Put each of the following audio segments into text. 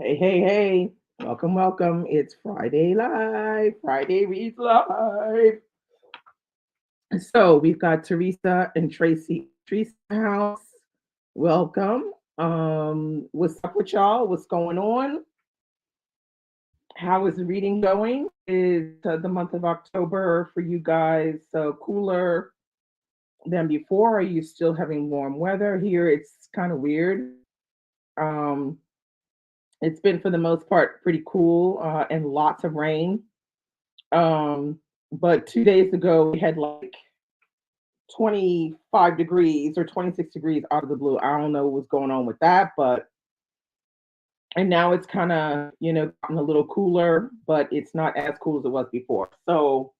Hey, hey, hey. Welcome, welcome. It's Friday Live. Friday Reads Live. So we've got Teresa and Tracy. Teresa House. Welcome. What's up with y'all? What's going on? How is the reading going? Is the month of October for you guys cooler than before? Are you still having warm weather? Here it's kind of weird. Um, it's been for the most part pretty cool and lots of rain. Um, but 2 days ago we had like 25 degrees or 26 degrees out of the blue. I don't know what's going on with that, but and now it's kind of gotten a little cooler, but it's not as cool as it was before. So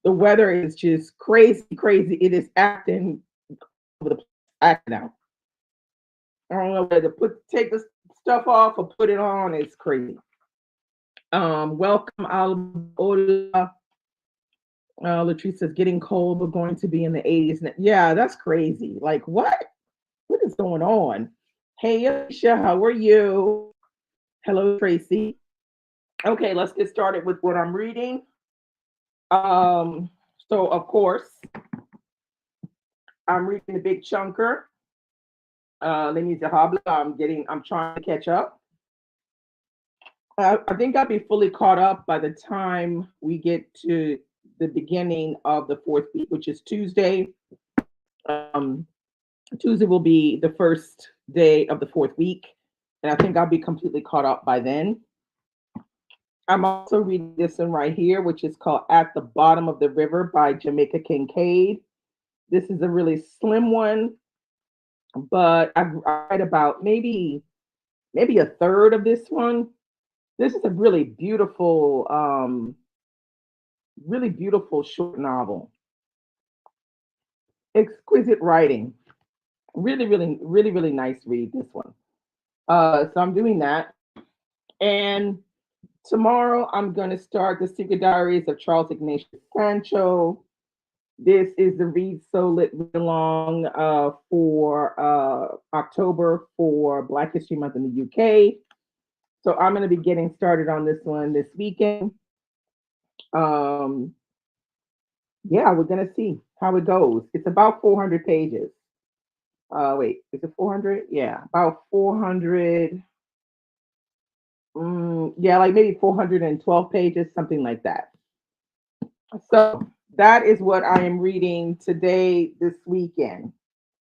the weather is just crazy, crazy. It is acting over the place, acting out. I don't know whether to take the stuff off or put it on. It's crazy. Welcome, Ola. Latrice says getting cold. We're going to be in the 80s. Yeah, that's crazy. Like what? What is going on? Hey, Alicia, how are you? Hello, Tracy. Okay, let's get started with what I'm reading. Um, so of course, I'm reading the Big Chunker. Lenny Habla. I'm trying to catch up. I think I'll be fully caught up by the time we get to the beginning of the fourth week, which is Tuesday. Um, Tuesday will be the first day of the fourth week, and I think I'll be completely caught up by then. I'm also reading this one right here, which is called At the Bottom of the River by Jamaica Kincaid. This is a really slim one, but I've read about maybe a third of this one. This is a really beautiful short novel. Exquisite writing. Really, really, really, really nice read, this one. So I'm doing that. And tomorrow I'm going to start The Secret Diaries of Charles Ignatius Sancho. This is the Read So Lit Read Along for October for Black History Month in the UK. So I'm going to be getting started on this one this weekend. Um, yeah, we're going to see how it goes. It's about 400 pages. Wait, is it 400? Yeah, about 400. Yeah, like maybe 412 pages, something like that. So that is what I am reading today, this weekend.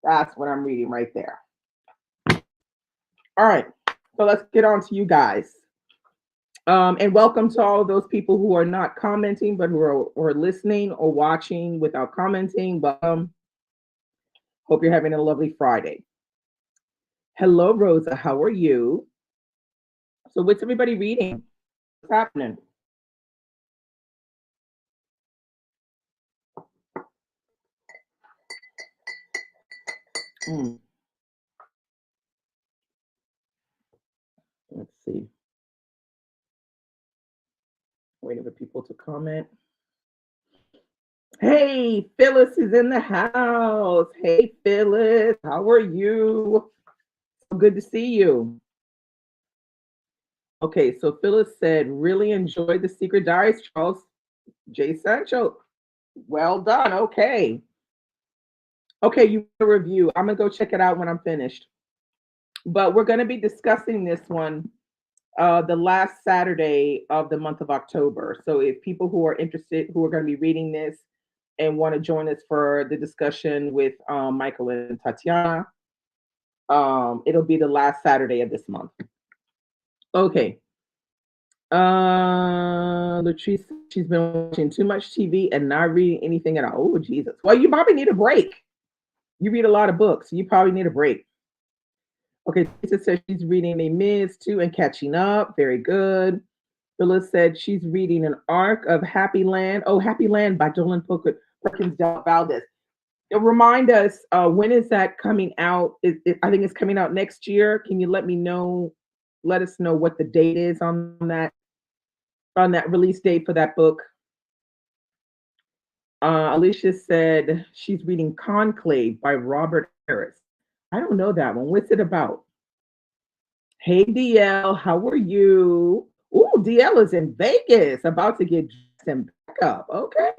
That's what I'm reading right there. All right, so let's get on to you guys. And welcome to all of those people who are not commenting, but who are listening or watching without commenting. Welcome. Hope you're having a lovely Friday. Hello, Rosa. How are you? So, what's everybody reading? What's happening? Mm, let's see. Waiting for people to comment. Hey, Phyllis is in the house. Hey, Phyllis. How are you? So good to see you. Okay, so Phyllis said, really enjoyed the Secret Diaries, Charles J. Sancho. Well done. Okay. Okay, you a review. I'm gonna go check it out when I'm finished. But we're gonna be discussing this one the last Saturday of the month of October. So if people who are interested, who are gonna be reading this and want to join us for the discussion with Michael and Tatiana, it'll be the last Saturday of this month. Okay. Latrice, she's been watching too much TV and not reading anything at all. Oh, Jesus. Well, you probably need a break. You read a lot of books. So you probably need a break. Okay, Lisa says she's reading Les Mis too and catching up. Very good. Phyllis said she's reading an arc of Happy Land. Oh, Happy Land by Jolyn Perkins Valdez. Remind us, when is that coming out? I think it's coming out next year. Can you let me know? Let us know what the date is on that release date for that book. Alicia said she's reading Conclave by Robert Harris. I don't know that one. What's it about? Hey DL, how are you? Ooh, DL is in Vegas, about to get dressed and back up. Okay.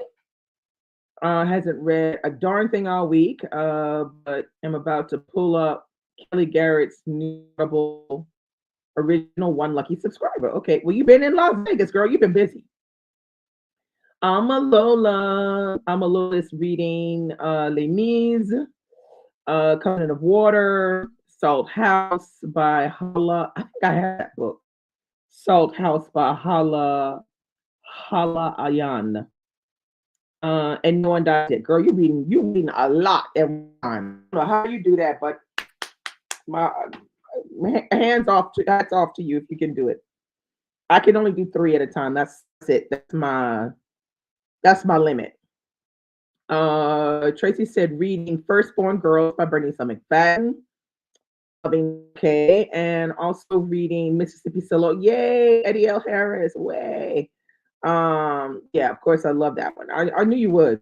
Hasn't read a darn thing all week, but I'm about to pull up Kelly Garrett's new Rebel original One Lucky Subscriber. Okay, well, you've been in Las Vegas, girl. You've been busy. I'm a Lola is reading Les Mis, Covenant of Water, Salt House by Hala. I think I have that book. Salt House by Hala Ayan. And No One Dies Yet. Girl, you reading a lot every time. I don't know how you do that, but my hands off to that's off to you if you can do it. I can only do three at a time. That's it. That's my limit. Tracy said reading Firstborn Girls by Bernice McFadden. Loving okay, and also reading Mississippi Solo. Yay, Eddie L. Harris. Way. Yeah, of course, I love that one. I knew you would.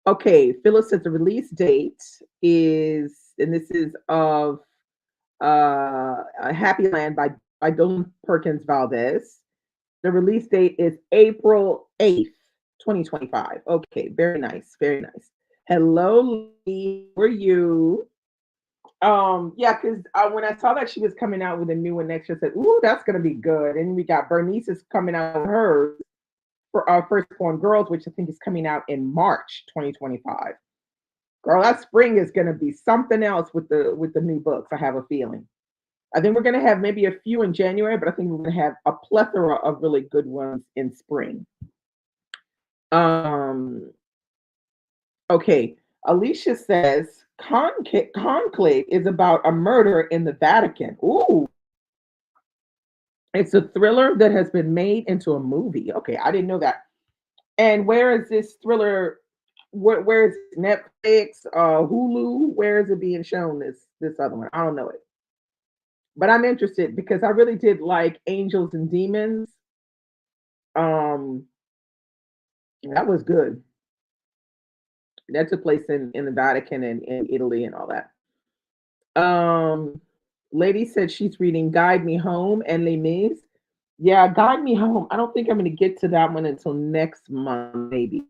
Okay, Phyllis says the release date is, and this is of Happy Land by Dylan Perkins Valdez. The release date is April 8th, 2025. Okay, very nice, very nice. Hello, Lee. How are you? Yeah, because when I saw that she was coming out with a new one next year, I said, "Ooh, that's gonna be good." And we got Bernice is coming out with hers for our Firstborn Girls, which I think is coming out in March 2025. Girl, that spring is gonna be something else with the new books. I have a feeling. I think we're gonna have maybe a few in January, but I think we're gonna have a plethora of really good ones in spring. Um, okay. Alicia says Conclave is about a murder in the Vatican. Ooh, it's a thriller that has been made into a movie. Okay, I didn't know that. And where is this thriller? Where is it? Netflix, Hulu? Where is it being shown? This other one, I don't know it, but I'm interested because I really did like Angels and Demons. Um, that was good. That took place in the Vatican and in Italy and all that. Um, Lady said she's reading Guide Me Home and Les Mis. Yeah, Guide Me Home. I don't think I'm going to get to that one until next month, maybe.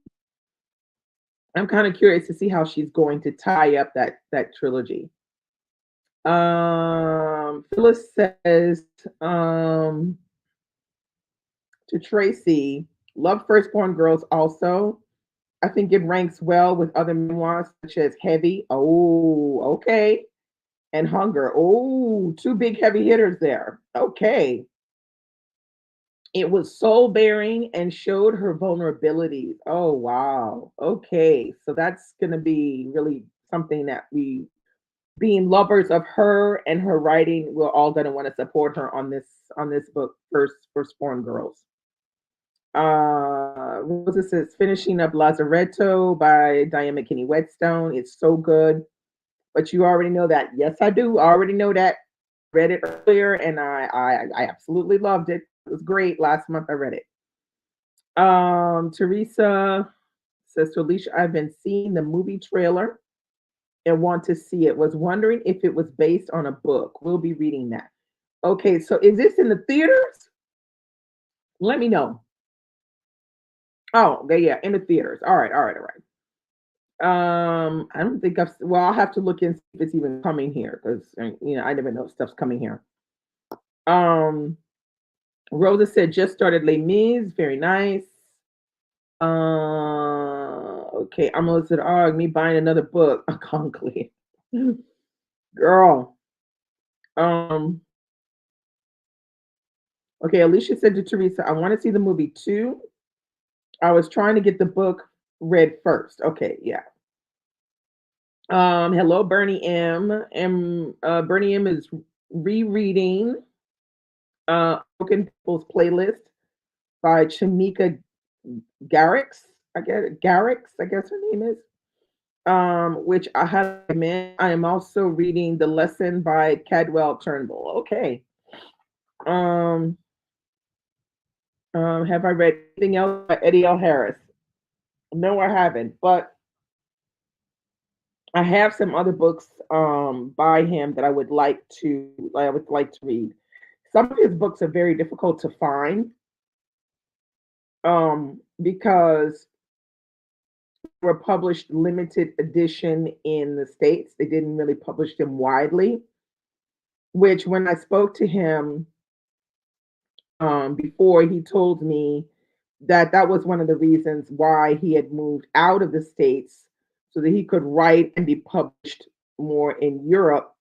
I'm kind of curious to see how she's going to tie up that trilogy. Phyllis says to Tracy, love Firstborn Girls also. I think it ranks well with other memoirs such as Heavy. Oh, okay. And Hunger. Oh, two big heavy hitters there. Okay. It was soul bearing and showed her vulnerabilities. Oh, wow. Okay. So that's going to be really something that we, being lovers of her and her writing, we're all going to want to support her on this book, Firstborn Girls. Rosa says finishing up Lazaretto by Diane McKinney Whetstone. It's so good. But you already know that. Yes, I do. I already know that. Read it earlier and I absolutely loved it. It was great. Last month I read it. Teresa says to Alicia, I've been seeing the movie trailer and want to see it. Was wondering if it was based on a book. We'll be reading that. Okay, so is this in the theaters? Let me know. Oh, okay, yeah, in the theaters. All right, all right, all right. I don't think I'll have to look and see if it's even coming here because I never know if stuff's coming here. Um, Rosa said just started Les Mis, very nice. Okay, I'm gonna say, oh, me buying another book, a Conclave, girl. Um, okay, Alicia said to Teresa, I want to see the movie too. I was trying to get the book read first. Okay, yeah. Hello, Bernie M. Bernie M is rereading Broken People's Playlist by Chamika Garrix. I guess her name is. Which I have recommend. I am also reading The Lesson by Cadwell Turnbull. Okay. Um, have I read anything else by Eddie L. Harris? No, I haven't. But I have some other books by him that I would like to read. Some of his books are very difficult to find because they were published limited edition in the States. They didn't really publish them widely, which when I spoke to him before, he told me that that was one of the reasons why he had moved out of the States so that he could write and be published more in Europe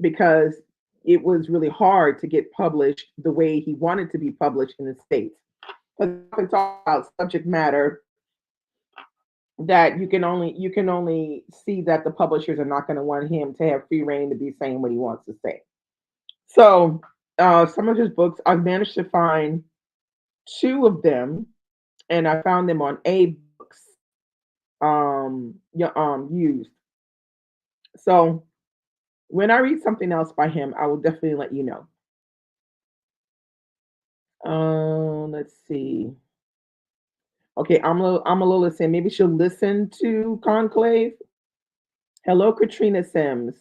because it was really hard to get published the way he wanted to be published in the States. Because I can talk about subject matter that you can only see that the publishers are not going to want him to have free reign to be saying what he wants to say. So some of his books I've managed to find two of them, and I found them on A Books, yeah, used. So when I read something else by him, I will definitely let you know. Let's see. Okay, Amalola saying maybe she'll listen to Conclave. Hello, Katrina Sims.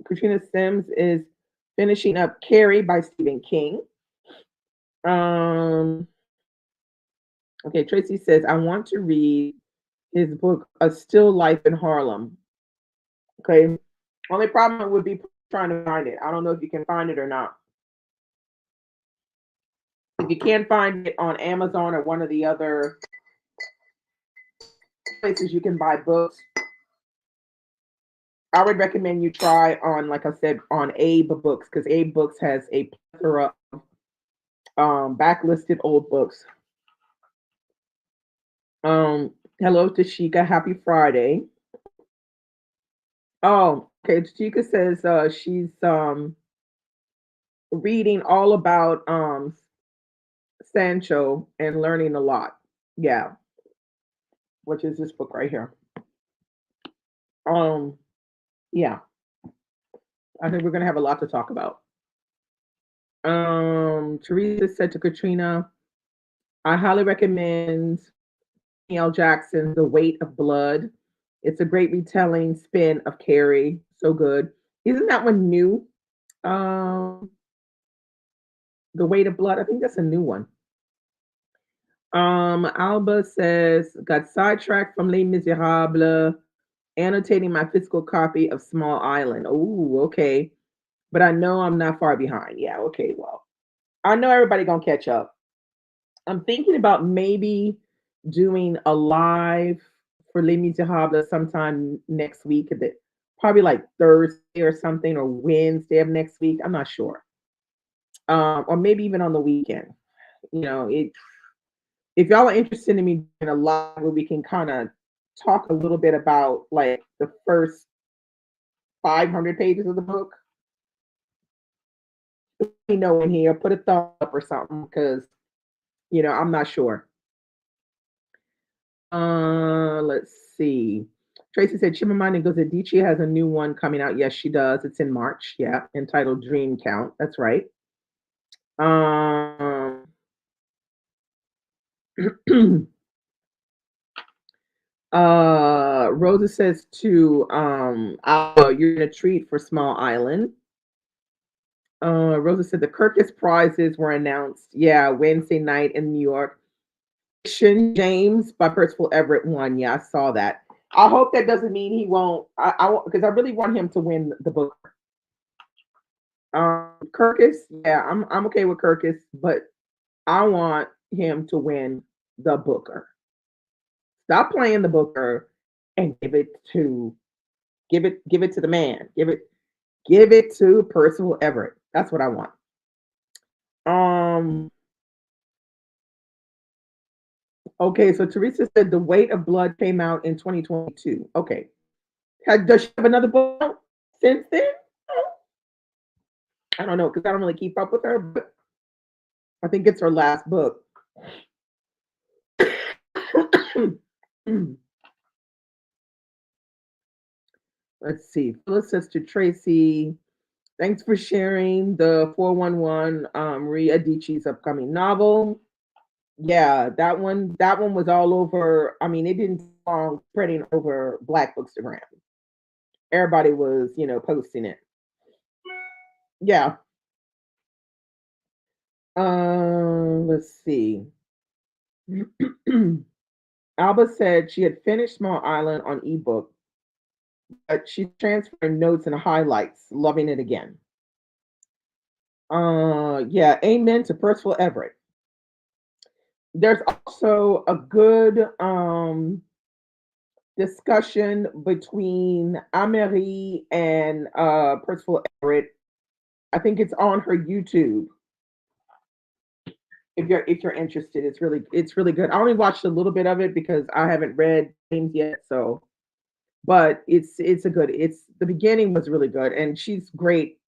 Katrina Sims is finishing up Carrie by Stephen King. Um, okay, Tracy says I want to read his book, A Still Life in Harlem. Okay, only problem would be trying to find it. I don't know if you can find it or not. If you can't find it on Amazon or one of the other places you can buy books, I would recommend you try on, like I said, on Abe Books because Abe Books has a plethora of backlisted old books. Um, Hello, Tashika. Happy Friday. Oh, okay. Tashika says she's reading all about Sancho and learning a lot. Yeah, which is this book right here. Um, yeah, I think we're gonna have a lot to talk about. Teresa said to Katrina, I highly recommend Neil Jackson's The Weight of Blood. It's a great retelling spin of Carrie. So good. Isn't that one new? Um, The Weight of Blood. I think that's a new one. Alba says, got sidetracked from Les Miserables, annotating my physical copy of Small Island. Oh, okay. But I know I'm not far behind. Yeah, okay, well. I know everybody gonna catch up. I'm thinking about maybe doing a live for Les Miserables sometime next week. Probably like Thursday or something, or Wednesday of next week. I'm not sure. Or maybe even on the weekend. You know, if y'all are interested in me doing a live where we can kind of talk a little bit about like the first 500 pages of the book, let me know in here. Put a thumb up or something because I'm not sure. Let's see. Tracy said Chimamanda Ngozi Adichie has a new one coming out. Yes, she does. It's in March. Yeah, entitled Dream Count. That's right. Um, Rosa says to you're in a treat for Small Island. Rosa said the Kirkus prizes were announced. Yeah, Wednesday night in New York. Fiction James by Percival Everett won. Yeah, I saw that. I hope that doesn't mean he won't. Because I really want him to win the book. Kirkus, yeah, I'm okay with Kirkus, but I want him to win the Booker. Stop playing the Booker and give it to the man. Give it to Percival Everett. That's what I want. Um. Okay, so Teresa said The Weight of Blood came out in 2022. Okay. Does she have another book since then? I don't know because I don't really keep up with her, but I think it's her last book. Let's see. Phyllis says to Tracy, thanks for sharing the 411 Marie Adicci's upcoming novel. Yeah, that one was all over. I mean, it didn't long spreading over Black Bookstagram. Everybody was, posting it. Yeah. Let's see. Alba said she had finished Small Island on ebook, but she's transferring notes and highlights, loving it again. Yeah, amen to Percival Everett. There's also a good discussion between Amelie and Percival Everett. I think it's on her YouTube. If you're interested, it's really good. I only watched a little bit of it because I haven't read James yet, so but it's the beginning was really good, and she's great.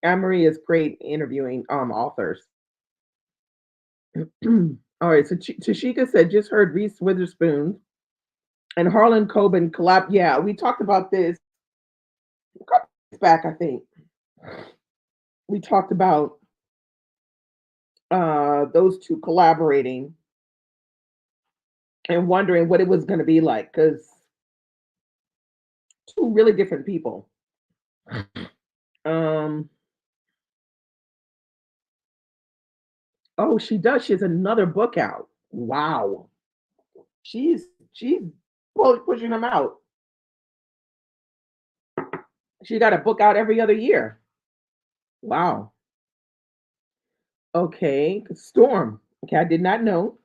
Anne Marie is great interviewing authors. All right, so Tashika said just heard Reese Witherspoon and Harlan Coben collab. Yeah, we talked about this a couple weeks back, I think. We talked about those two collaborating and wondering what it was going to be like because two really different people. Um, oh, she does. She has another book out. Wow, she's pushing them out. She got a book out every other year. Wow. Okay, Storm. Okay, I did not know.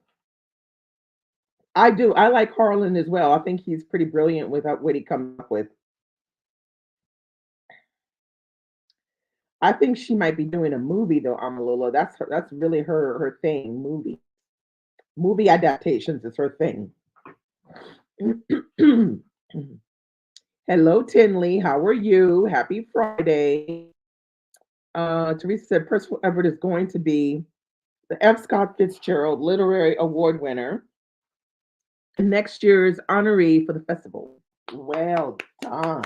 I do. I like Harlan as well. I think he's pretty brilliant with what he comes up with. I think she might be doing a movie though, Amalula. That's really her thing. Movie adaptations is her thing. Hello, Tinley. How are you? Happy Friday. Teresa said Percival Everett is going to be the F. Scott Fitzgerald Literary Award winner and next year's honoree for the festival. Well done.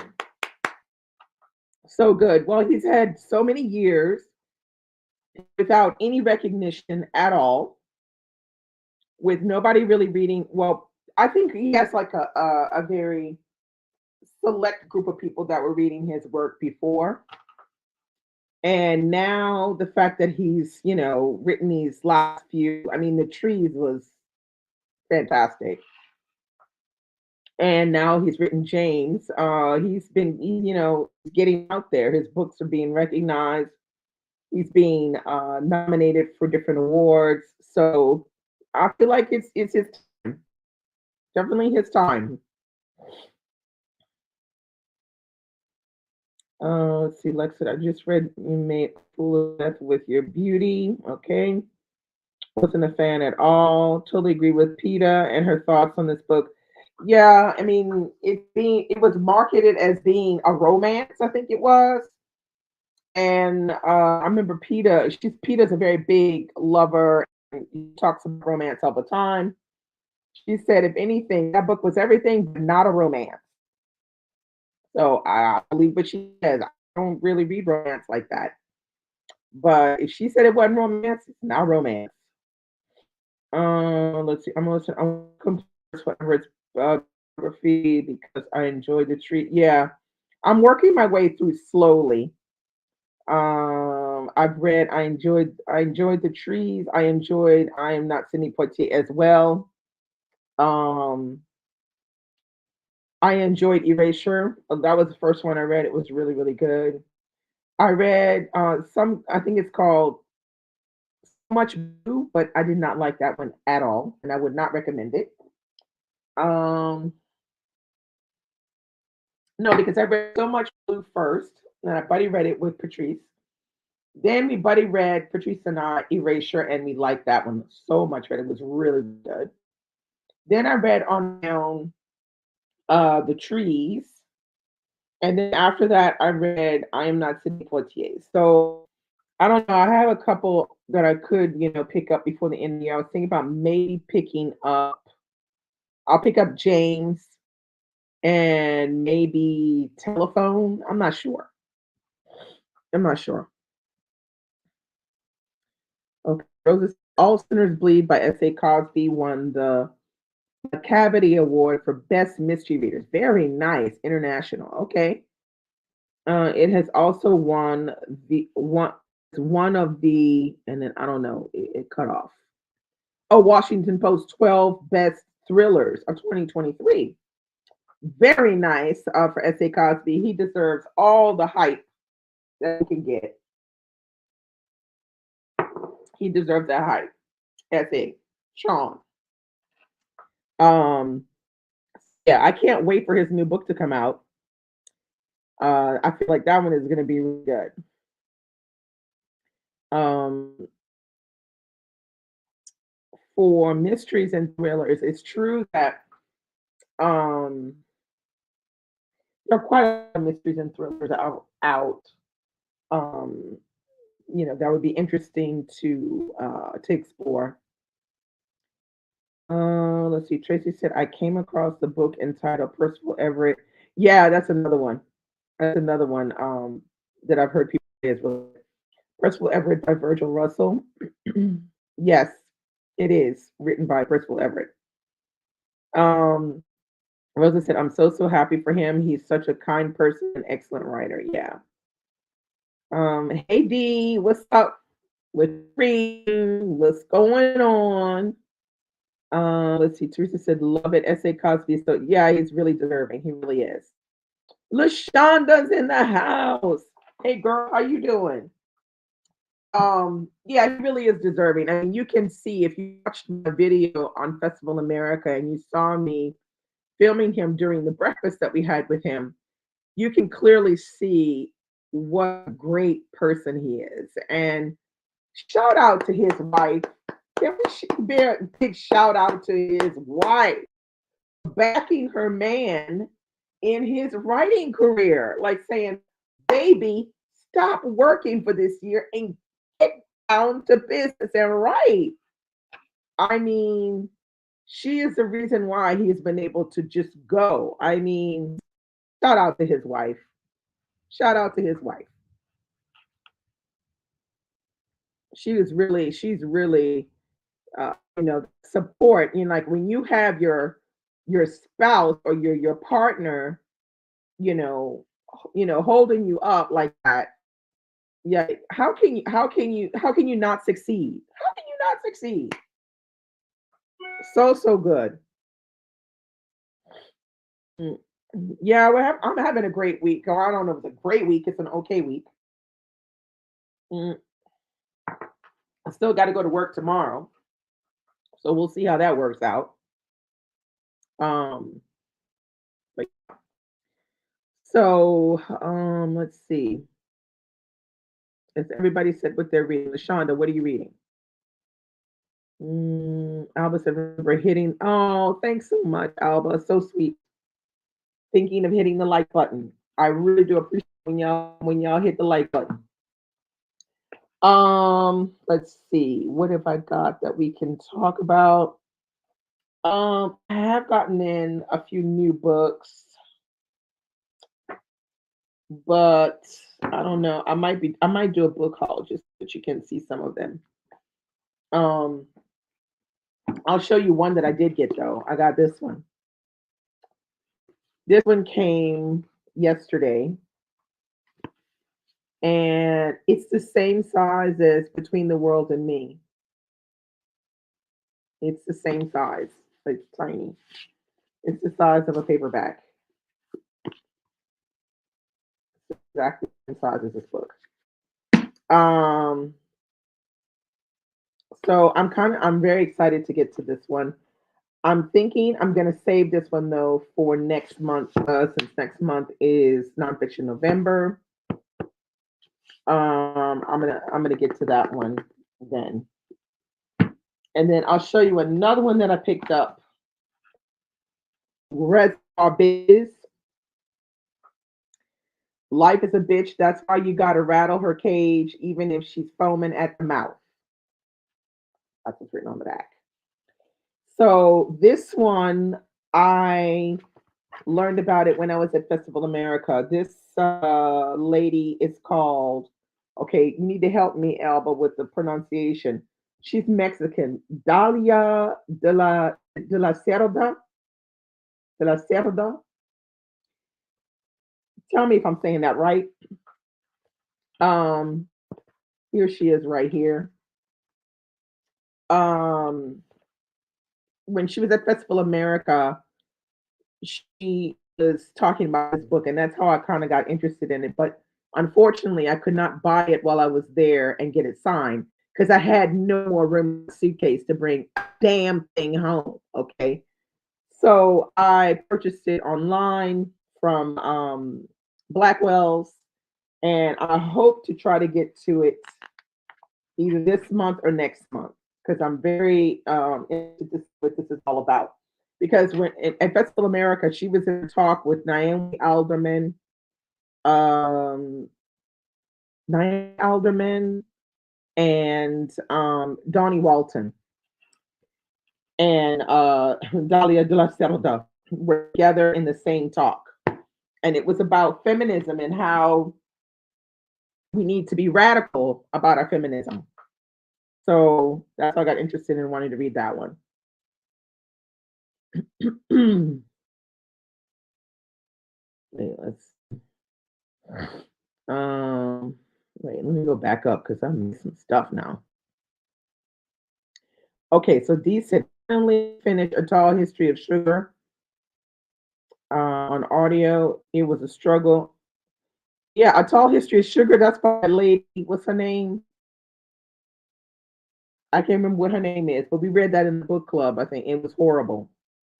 So good. Well, he's had so many years without any recognition at all, with nobody really reading. Well, I think he has like a very select group of people that were reading his work before. And now the fact that he's, written these last few, I mean, The Trees was fantastic. And now he's written James. He's been, getting out there. His books are being recognized. He's being nominated for different awards. So I feel like it's his time. Definitely his time. Let's see, Lexa. I just read you made a fool of death with your beauty. Okay. Wasn't a fan at all. Totally agree with PETA and her thoughts on this book. Yeah, I mean, it was marketed as being a romance, I think it was. And I remember PETA's a very big lover and he talks about romance all the time. She said, if anything, that book was everything but not a romance. So I believe what she says. I don't really read romance like that. But if she said it wasn't romance, it's not romance. Let's see. I'm comparing whatever it's biography because I enjoyed the treat. Yeah, I'm working my way through slowly. I enjoyed the trees. I am not Sidney Poitier as well. Um, I enjoyed Erasure. That was the first one I read. It was really, really good. I read I think it's called So Much Blue, but I did not like that one at all, and I would not recommend it. Um, no, because I read So Much Blue first, and my buddy read it with Patrice. Then my buddy read Patrice and I Erasure, and we liked that one so much. But it was really good. Then I read on my own The Trees, and then after that, I read I Am Not Sidney Poitier. So I don't know. I have a couple that I could, pick up before the end of the year. I was thinking about maybe picking up. I'll pick up James and maybe Telephone. I'm not sure. I'm not sure. Okay. Roses, All Sinners Bleed by S.A. Cosby won the Cavity Award for Best Mystery Readers. Very nice. International. Okay. It has also won the one of the, and then I don't know, it cut off. Oh, Washington Post 12 best thrillers of 2023. Very nice for S.A. Cosby. He deserves all the hype that he can get. He deserves that hype. S.A. Sean. Um, yeah, I can't wait for his new book to come out. I feel like that one is going to be really good. Um, for mysteries and thrillers, it's true that um, there are quite a lot of mysteries and thrillers out. Um, that would be interesting to explore. Let's see. Tracy said I came across the book entitled Percival Everett. Yeah, that's another one. That's another one that I've heard people say as well. Percival Everett by Virgil Russell. Yes, it is written by Percival Everett. Um, Rosa said, I'm so happy for him. He's such a kind person and excellent writer. Yeah. Hey D, what's up? What's going on? Let's see. Teresa said, love it. S.A. Cosby. So yeah, he's really deserving. He really is. LaShonda's in the house. Hey girl, how you doing? Yeah, he really is deserving. I mean, you can see if you watched my video on Festival America and you saw me filming him during the breakfast that we had with him, you can clearly see what a great person he is. And shout out to his wife. Give a big shout out to his wife backing her man in his writing career, like saying, baby, stop working for this year and get down to business and write. I mean, she is the reason why he has been able to just go. I mean, shout out to his wife. Shout out to his wife. She's really, support. Like when you have your spouse or your partner, you know, holding you up like that. Yeah, how can you not succeed? How can you not succeed? So good. Mm. Yeah, I'm having a great week. Or I don't know if it's a great week. It's an okay week. Mm. I still got to go to work tomorrow, so we'll see how that works out. Um, but so let's see. As everybody said what they're reading, Lashonda, what are you reading? Alba said, remember hitting. Oh, thanks so much, Alba. So sweet. Thinking of hitting the like button. I really do appreciate when y'all hit the like button. Let's see. What have I got that we can talk about? I have gotten in a few new books, but I don't know. I might do a book haul just so that you can see some of them. Um, I'll show you one that I did get though. I got this one. This one came yesterday, and it's the same size as Between the World and Me. It's the same size. It's tiny. It's the size of a paperback. Exactly the same size as this book. Um, so I'm very excited to get to this one. I'm thinking I'm gonna save this one though for next month, since next month is Nonfiction November. I'm gonna get to that one then, and then I'll show you another one that I picked up. Reservoir Biz. Life is a bitch. That's why you gotta rattle her cage, even if she's foaming at the mouth. That's what's written on the back. So this one, I learned about it when I was at Festival America. This lady is called, okay, you need to help me, Alba, with the pronunciation. She's Mexican. Dalia de la Cerda. Tell me if I'm saying that right. Um, Here she is right here. Um, when she was at Festival America, she was talking about this book, and that's how I kind of got interested in it. But unfortunately, I could not buy it while I was there and get it signed because I had no more room in the suitcase to bring a damn thing home. Okay. So I purchased it online from Blackwell's, and I hope to try to get to it either this month or next month because I'm very interested what this is all about. Because when at Festival America, she was in a talk with um, Naomi Alderman, and Donnie Walton and Dalia de la Cerda were together in the same talk, and it was about feminism and how we need to be radical about our feminism. So that's why I got interested in wanting to read that one. Wait, um, wait, let me go back up because I'm missing stuff now. Okay, so Dee said finally finished A Tall History of Sugar on audio. It was a struggle. Yeah, A Tall History of Sugar. That's by that lady. What's her name? I can't remember what her name is, but we read that in the book club. I think it was horrible.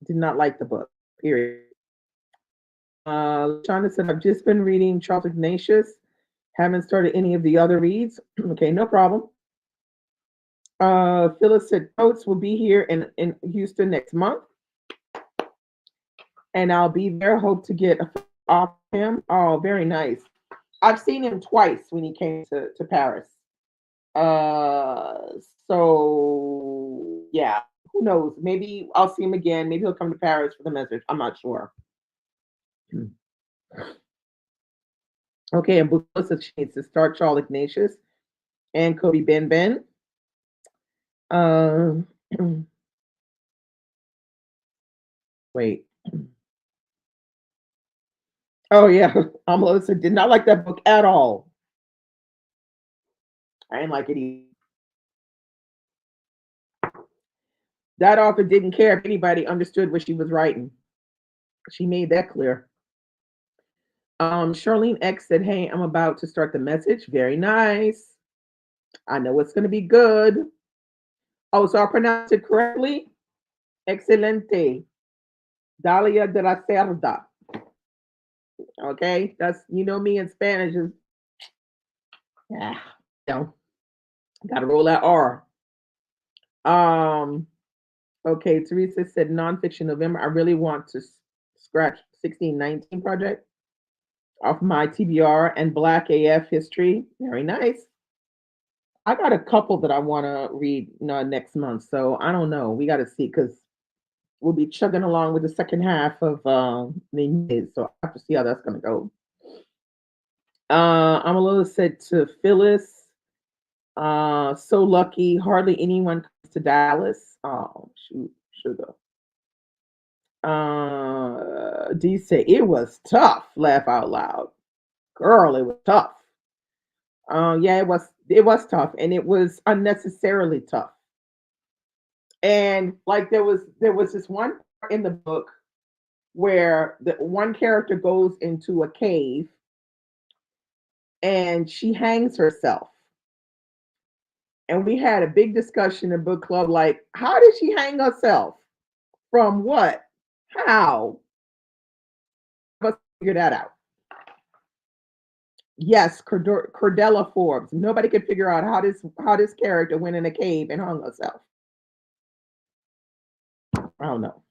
Did not like the book. Period. Shonda said, I've just been reading Charles Ignatius. Haven't started any of the other reads. Okay, no problem. Phyllis said, Coates will be here in Houston next month. And I'll be there. Hope to get a off him. Oh, very nice. I've seen him twice when he came to Paris. Uh, so yeah, who knows? Maybe I'll see him again. Maybe he'll come to Paris for the message. I'm not sure. Okay, and Bukla says she needs to start Charles Ignatius and Kobe Ben Ben. Um, wait. Oh yeah, Melissa did not like that book at all. I didn't like it either. That author didn't care if anybody understood what she was writing. She made that clear. Charlene X said, "Hey, I'm about to start the message. Very nice. I know it's going to be good. Oh, so I pronounced it correctly. Excelente. Dalia de la Cerda. Okay, that's me in Spanish is yeah, got to roll that R. Um, okay, Teresa said nonfiction November. I really want to scratch 1619 project off my TBR and Black AF history. Very nice. I got a couple that I want to read next month, so I don't know. We got to see because we'll be chugging along with the second half of the year, so I have to see how that's going to go. Amalula said to Phyllis, so lucky, hardly anyone comes to Dallas. Oh, shoot, sugar. D said it was tough. Laugh out loud, girl. It was tough. Yeah, it was tough, and it was unnecessarily tough. And like there was this one part in the book where the one character goes into a cave and she hangs herself. And we had a big discussion in book club like, how did she hang herself? From what? How? Let's figure that out. Yes, Cordella Forbes. Nobody could figure out how this character went in a cave and hung herself. I don't know.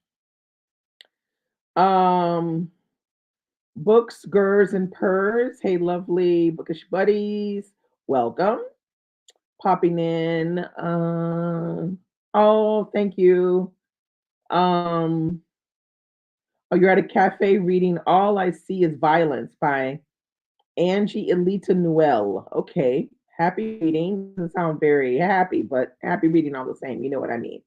Books, Gers, and Purrs. Hey, lovely bookish buddies. Welcome. Popping in. Oh, thank you. Oh, you're at a cafe reading All I See is Violence by Angie Elita Noel. Okay. Happy reading. Doesn't sound very happy, but happy reading all the same. You know what I mean.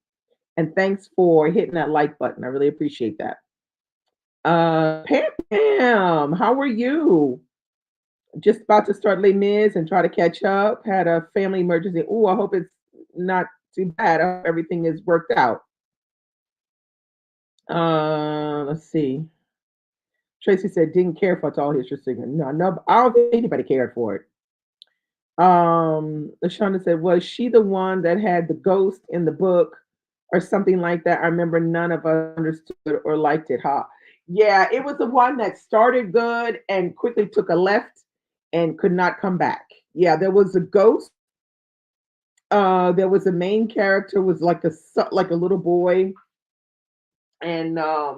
And thanks for hitting that like button. I really appreciate that. Pam, Pam, how are you? Just about to start Les Mis and try to catch up. Had a family emergency. Oh, I hope it's not too bad. I hope everything is worked out. Let's see. Tracy said didn't care for all history singer. No, no, I don't think anybody cared for it. Lashonda said, was she the one that had the ghost in the book or something like that? I remember none of us understood or liked it, huh? Yeah, it was the one that started good and quickly took a left and could not come back. Yeah, there was a ghost. There was a main character was like like a little boy, and there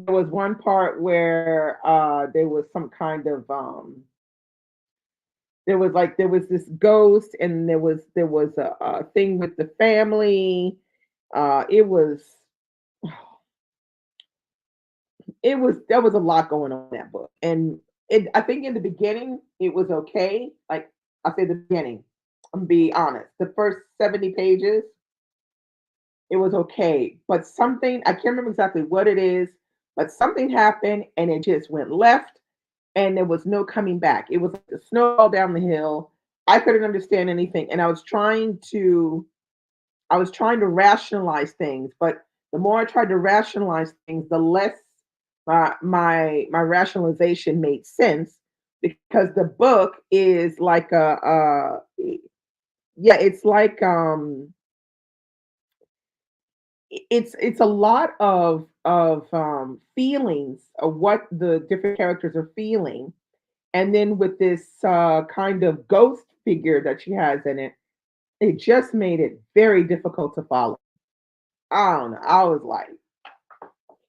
was one part where there was some kind of there was this ghost and there was a thing with the family. It was there was a lot going on in that book, and I think in the beginning it was okay. Like I say, the beginning. I'm gonna be honest. The first 70 pages, it was okay, but something I can't remember exactly what it is, but something happened and it just went left, and there was no coming back. It was like a snowball down the hill. I couldn't understand anything, and I was trying to rationalize things, but the more I tried to rationalize things, the less my rationalization made sense because the book is like yeah, it's like it's a lot of feelings of what the different characters are feeling, and then with this kind of ghost figure that she has in it, it just made it very difficult to follow. I don't know. I was like,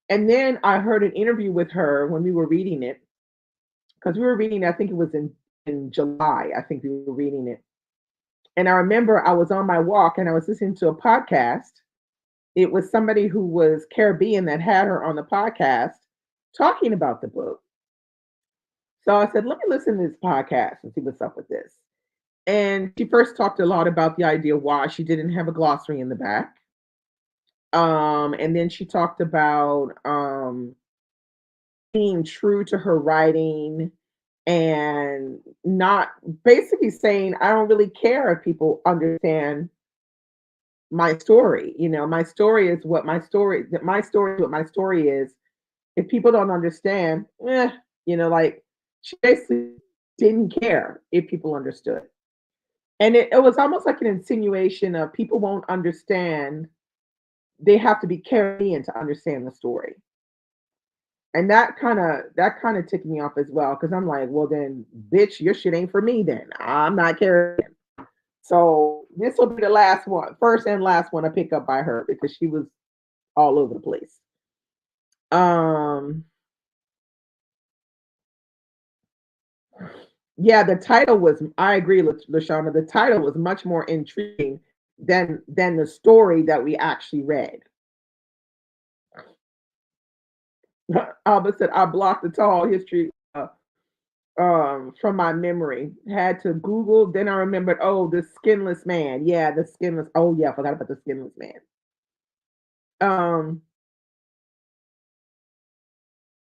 and then I heard an interview with her when we were reading it because we were reading. I think it was in July. I think we were reading it, and I remember I was on my walk and I was listening to a podcast. It was somebody who was Caribbean that had her on the podcast talking about the book. So I said, let me listen to this podcast and see what's up with this. And she first talked a lot about the idea why she didn't have a glossary in the back. And then she talked about being true to her writing and not basically saying, I don't really care if people understand my story. You know, my story is what my story, that my story is what my story is. If people don't understand, like she basically didn't care if people understood. And it was almost like an insinuation of people won't understand. They have to be Caribbean to understand the story. And that kind of ticked me off as well because I'm like, well then, bitch, your shit ain't for me. Then I'm not Caribbean. So this will be the last one, first and last one I pick up by her because she was all over the place. Um, yeah, the title was. I agree, Lashana. The title was much more intriguing than the story that we actually read. Albert said, "I blocked the tall history from my memory. Had to Google. Then I remembered. Oh, the skinless man. Yeah, the skinless. Oh yeah, I forgot about the skinless man. Um,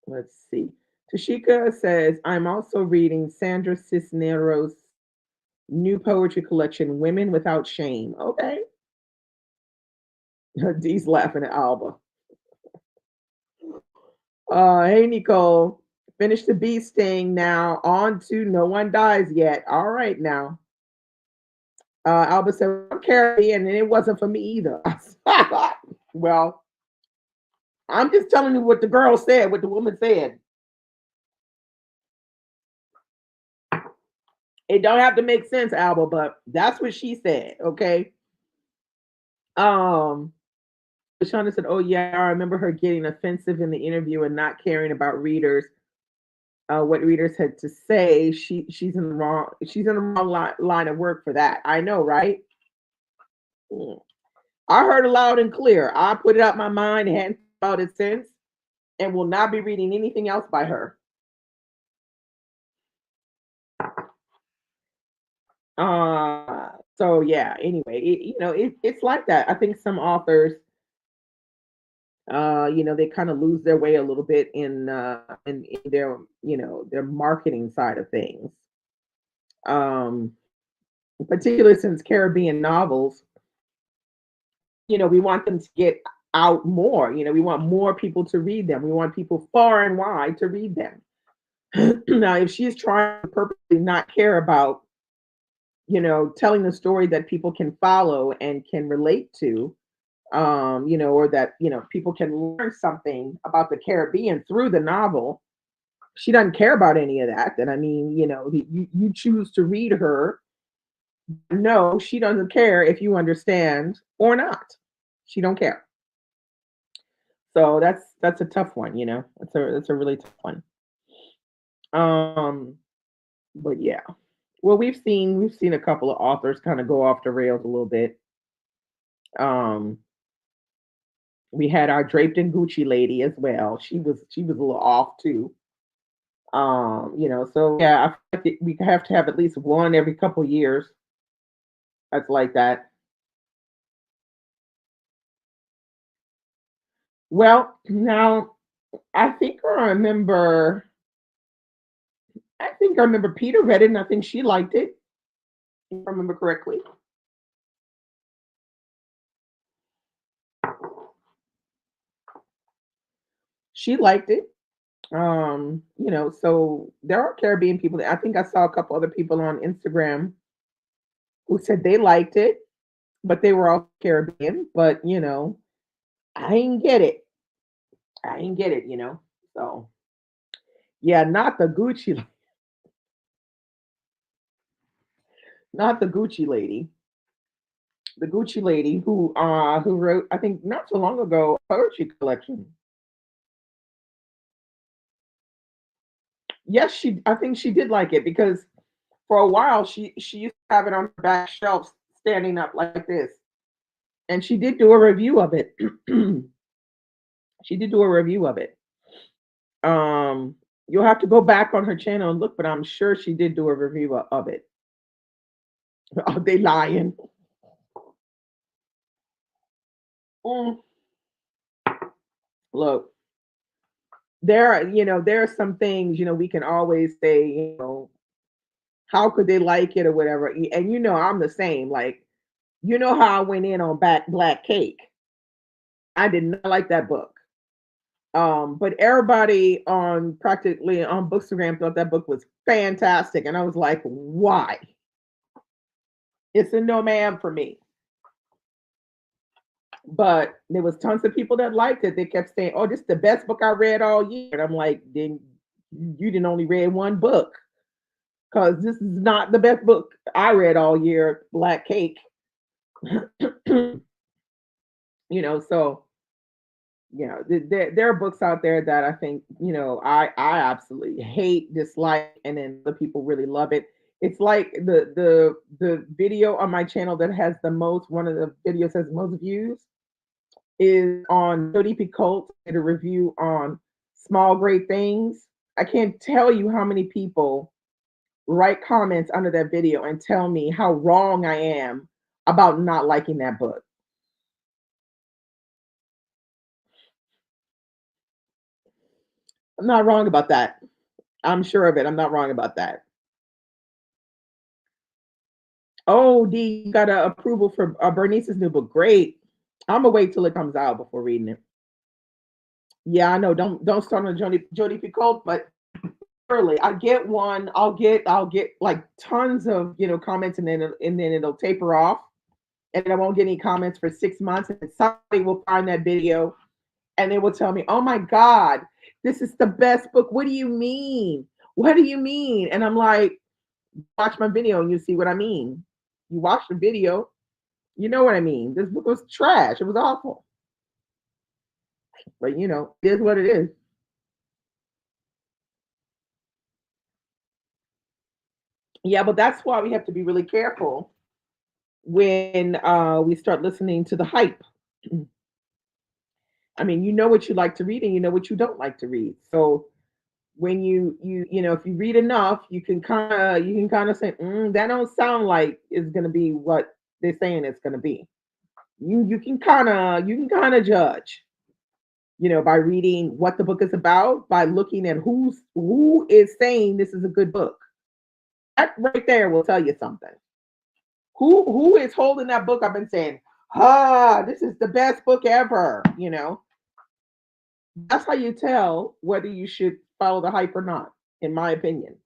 let's see. Tashika says, I'm also reading Sandra Cisneros' new poetry collection, Women Without Shame. Okay. Dee's laughing at Alba. Hey, Nicole. Finish the bee sting now. On to No One Dies Yet. All right, now. Alba said, I'm Caribbean, and it wasn't for me either. Well, I'm just telling you what the girl said, what the woman said. It don't have to make sense, Alba, but that's what she said. Okay. Um, Shauna said, "Oh yeah, I remember her getting offensive in the interview and not caring about readers, what readers had to say. She's in the wrong. She's in the wrong line of work for that. I know, right? Mm. I heard it loud and clear. I put it out my mind, hadn't thought it since, and will not be reading anything else by her. So yeah. Anyway, it's like that. I think some authors They kind of lose their way a little bit in their, their marketing side of things. Um, Particularly since Caribbean novels, we want them to get out more. We want more people to read them. We want people far and wide to read them. Now, if she's trying to purposely not care about, telling the story that people can follow and can relate to, or that, people can learn something about the Caribbean through the novel, she doesn't care about any of that. Then, I mean, you choose to read her. No, she doesn't care if you understand or not. She don't care. So that's a tough one, That's a really tough one. Um, but yeah. Well, we've seen a couple of authors kind of go off the rails a little bit. Um, we had our draped in Gucci lady as well. She was a little off too. So yeah, I feel like we have to have at least one every couple years that's like that. Well, now I think I remember Peter read it and I think she liked it, if I remember correctly. She liked it. So there are Caribbean people. I think I saw a couple other people on Instagram who said they liked it, but they were all Caribbean. But I didn't get it. I didn't get it. So yeah, not the Gucci lady. The Gucci lady who wrote, I think not so long ago, a poetry collection. Yes, I think she did like it because for a while she used to have it on her back shelf standing up like this. And she did do a review of it. She did do a review of it. You'll have to go back on her channel and look, but I'm sure she did do a review of it. Are they lying? Mm, look, there are some things, we can always say, how could they like it or whatever. And I'm the same. Like, how I went in on back Black Cake. I did not like that book. But everybody on practically on Bookstagram thought that book was fantastic. And I was like, why? It's a no ma'am for me. But there was tons of people that liked it. They kept saying, "Oh, this is the best book I read all year." And I'm like, "Then you didn't only read one book because this is not the best book I read all year, Black Cake." So there are books out there that I think I absolutely hate, dislike, and then the people really love it. It's like the video on my channel that has the most one of the videos has most views is on Jody Picoult did a review on Small Great Things. I can't tell you how many people write comments under that video and tell me how wrong I am about not liking that book. I'm not wrong about that. I'm sure of it. I'm not wrong about that. Oh, D, you got a approval for Bernice's new book. Great. I'm gonna wait till it comes out before reading it. Yeah, I know. Don't start on Jody Picoult, but early. I get one. I'll get like tons of comments, and then it'll taper off, and I won't get any comments for 6 months. And somebody will find that video, and they will tell me, "Oh my God, this is the best book." What do you mean? What do you mean? And I'm like, watch my video and you see what I mean. You watch the video, you know what I mean. This book was trash. It was awful. But it is what it is. Yeah, but that's why we have to be really careful when we start listening to the hype. I mean, you know what you like to read and you know what you don't like to read. So when if you read enough, you can kind of say, that don't sound like it's gonna be what they're saying it's gonna be. You can kind of judge. by reading what the book is about, by looking at who is saying this is a good book. That right there will tell you something. Who is holding that book up and saying, this is the best book ever, That's how you tell whether you should follow the hype or not, in my opinion.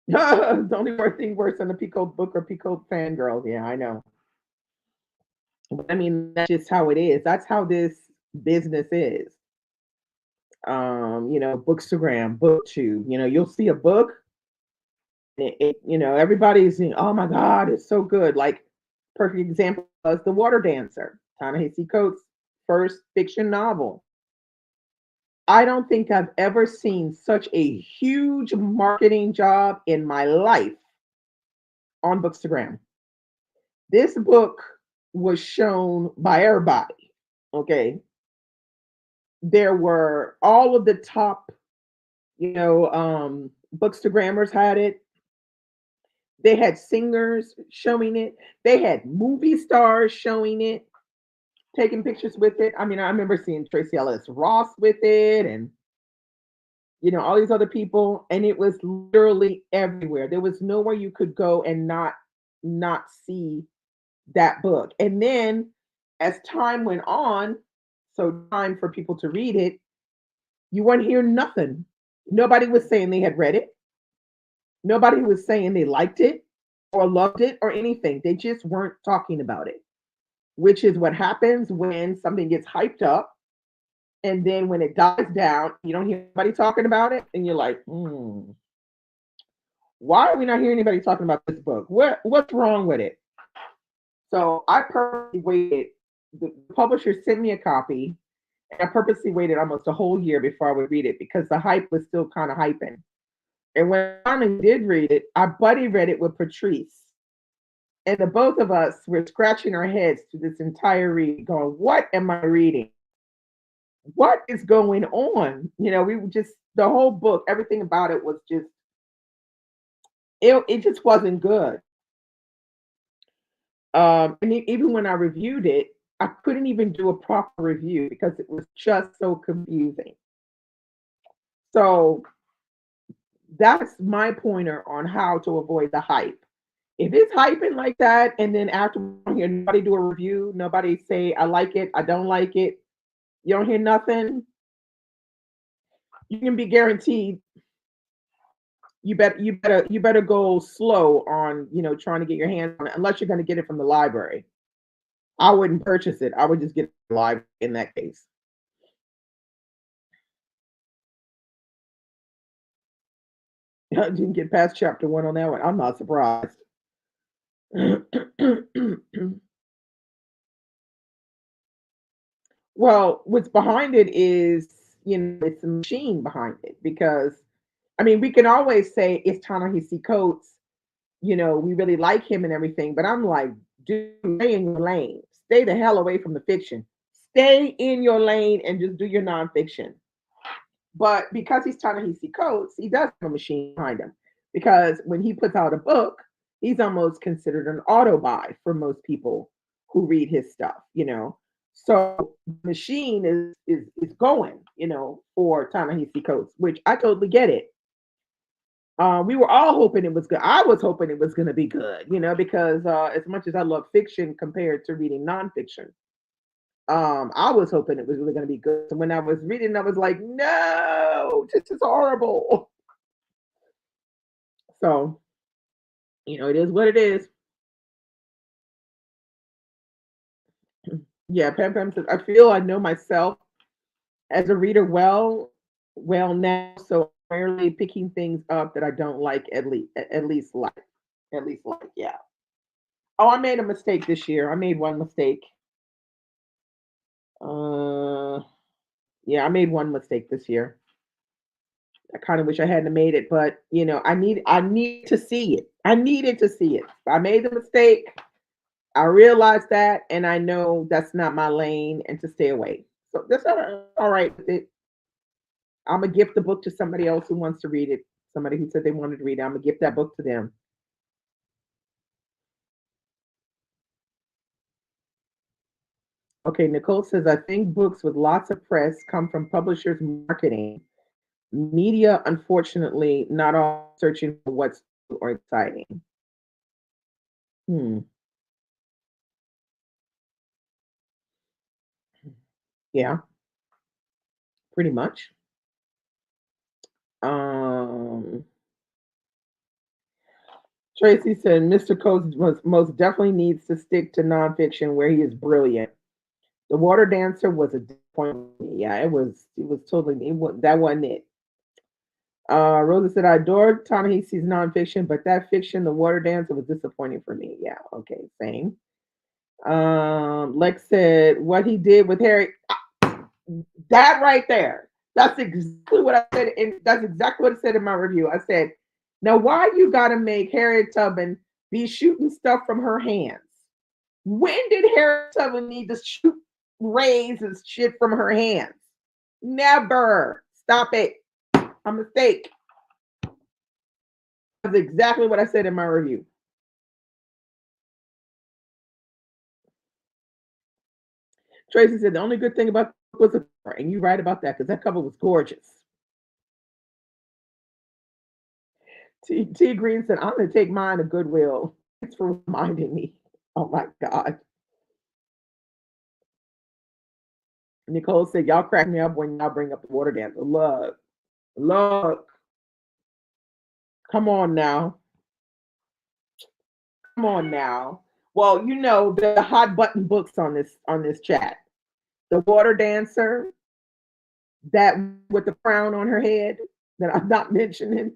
The only thing worse than a Pico book or Pico fangirl. Yeah, I know. But I mean, that's just how it is. That's how this business is. Bookstagram, BookTube. You'll see a book, everybody's saying, "Oh my God, it's so good!" Like, perfect example was The Water Dancer, Ta-Nehisi Coates' first fiction novel. I don't think I've ever seen such a huge marketing job in my life on Bookstagram. This book was shown by everybody. Okay. There were all of the top, Bookstagrammers had it. They had singers showing it. They had movie stars showing it, taking pictures with it. I mean, I remember seeing Tracy Ellis Ross with it and all these other people, and it was literally everywhere. There was nowhere you could go and not see that book. And then as time went on, so time for people to read it, you weren't hearing nothing. Nobody was saying they had read it. Nobody was saying they liked it or loved it or anything. They just weren't talking about it, which is what happens when something gets hyped up. And then when it dies down, you don't hear anybody talking about it. And you're like, why are we not hearing anybody talking about this book? What's wrong with it? So I purposely waited. The publisher sent me a copy, and I purposely waited almost a whole year before I would read it because the hype was still kind of hyping. And when I finally did read it, our buddy read it with Patrice. And the both of us were scratching our heads through this entire read, going, "What am I reading? What is going on?" We were just, the whole book, everything about it was just, it just wasn't good. And even when I reviewed it, I couldn't even do a proper review because it was just so confusing. So that's my pointer on how to avoid the hype. If it's hyping like that, and then after you hear nobody do a review, nobody say I like it, I don't like it, you don't hear nothing, you can be guaranteed you better go slow on trying to get your hands on it unless you're going to get it from the library. I wouldn't purchase it. I would just get it from the library in that case. I didn't get past chapter 1 on that one. I'm not surprised. Well, what's behind it is, it's a machine behind it because, I mean, we can always say it's Ta-Nehisi Coates, we really like him and everything, but I'm like, dude, stay in your lane. Stay the hell away from the fiction. Stay in your lane and just do your nonfiction. But because he's Ta-Nehisi Coates, he does have a machine behind him. Because when he puts out a book, he's almost considered an auto buy for most people who read his stuff. So the machine is going, for Ta-Nehisi Coates, which I totally get it. We were all hoping it was good. I was hoping it was going to be good, because as much as I love fiction compared to reading nonfiction, I was hoping it was really going to be good. So when I was reading, I was like, no, this is horrible. So, it is what it is. Yeah, Pam Pam says, I feel I know myself as a reader well now, so I'm rarely picking things up that I don't like at least like, yeah. Oh, I made a mistake this year. I made one mistake. Uh, yeah, I made one mistake this year. I kind of wish I hadn't made it, but I need to see it. I needed to see it. I made the mistake. I realized that, and I know that's not my lane, and to stay away. So that's all right with it. I'm gonna gift the book to somebody else who wants to read it. Somebody who said they wanted to read it. I'm gonna gift that book to them. Okay, Nicole says, I think books with lots of press come from publishers' marketing. Media, unfortunately, not all searching for what's new or exciting. Hmm. Yeah, pretty much. Um, Tracy said Mr. Coates most definitely needs to stick to nonfiction where he is brilliant. The Water Dancer was a disappointment. Yeah, it was totally that wasn't it. Rosa said I adored Ta-Nehisi's nonfiction, but that fiction, The Water Dancer, was disappointing for me. Yeah, okay, same. Lex said what he did with Harry. That right there. That's exactly what I said. And that's exactly what I said in my review. I said, now why you gotta make Harriet Tubman be shooting stuff from her hands? When did Harriet Tubman need to shoot rays and shit from her hands? Never. Stop it. A mistake. That's exactly what I said in my review. Tracy said the only good thing about the book was the cover, and you're right about that because that cover was gorgeous. T Green said, I'm going to take mine to Goodwill. Thanks for reminding me. Oh my God. Nicole said, y'all crack me up when y'all bring up the water dancer. Look, come on now. Come on now. Well, you know the hot button books on this chat. The water dancer, that with the crown on her head that I'm not mentioning.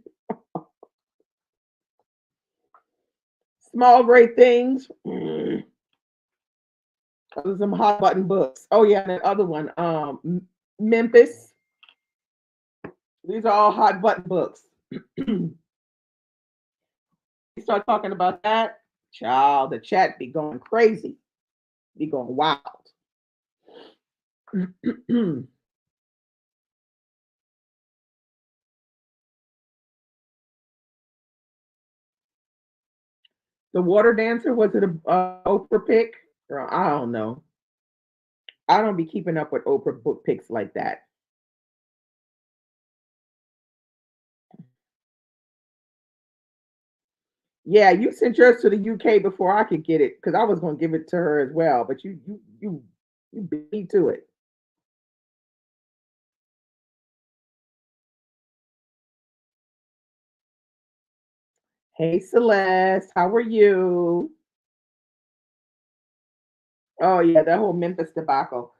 Small great things. Those are some hot button books. Oh yeah, and that other one, Memphis. These are all hot button books. You start talking about that, child, the chat be going crazy, be going wild. The Water Dancer, was it a Oprah pick? Girl, I don't know. I don't be keeping up with Oprah book picks like that. Yeah, you sent yours to the UK before I could get it because I was going to give it to her as well, but you beat me to it. Hey Celeste, how are you? Oh yeah, that whole Memphis debacle.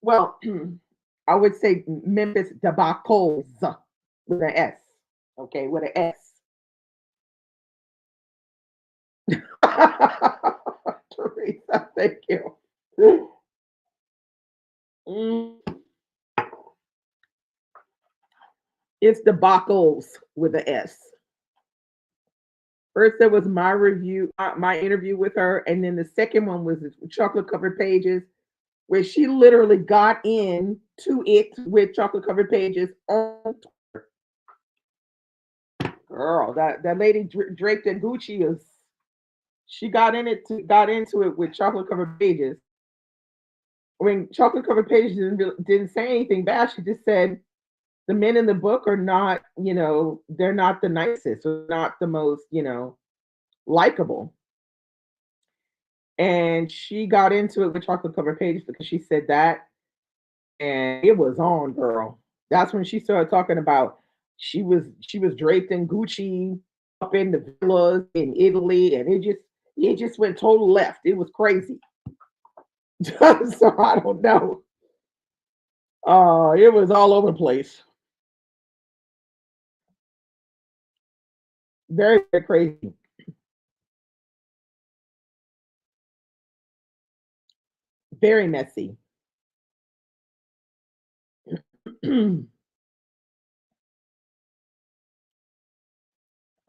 Well, I would say Memphis debacles with an S. Okay, with an S. Teresa, thank you. Mm, it's debacles with an S. First, there was my review, my interview with her, and then the second one was chocolate covered pages, where she literally got in to it with chocolate covered pages on. Girl, that lady draped in Gucci is, she got into it with chocolate covered pages. When chocolate covered pages didn't say anything bad, she just said the men in the book are not, they're not the nicest, or not the most, likable. And she got into it with chocolate covered pages because she said that, and it was on, girl. That's when she started talking about she was draped in Gucci up in the villas in Italy, and it just went total left. It was crazy. So I don't know. It was all over the place. Very, very crazy. Very messy.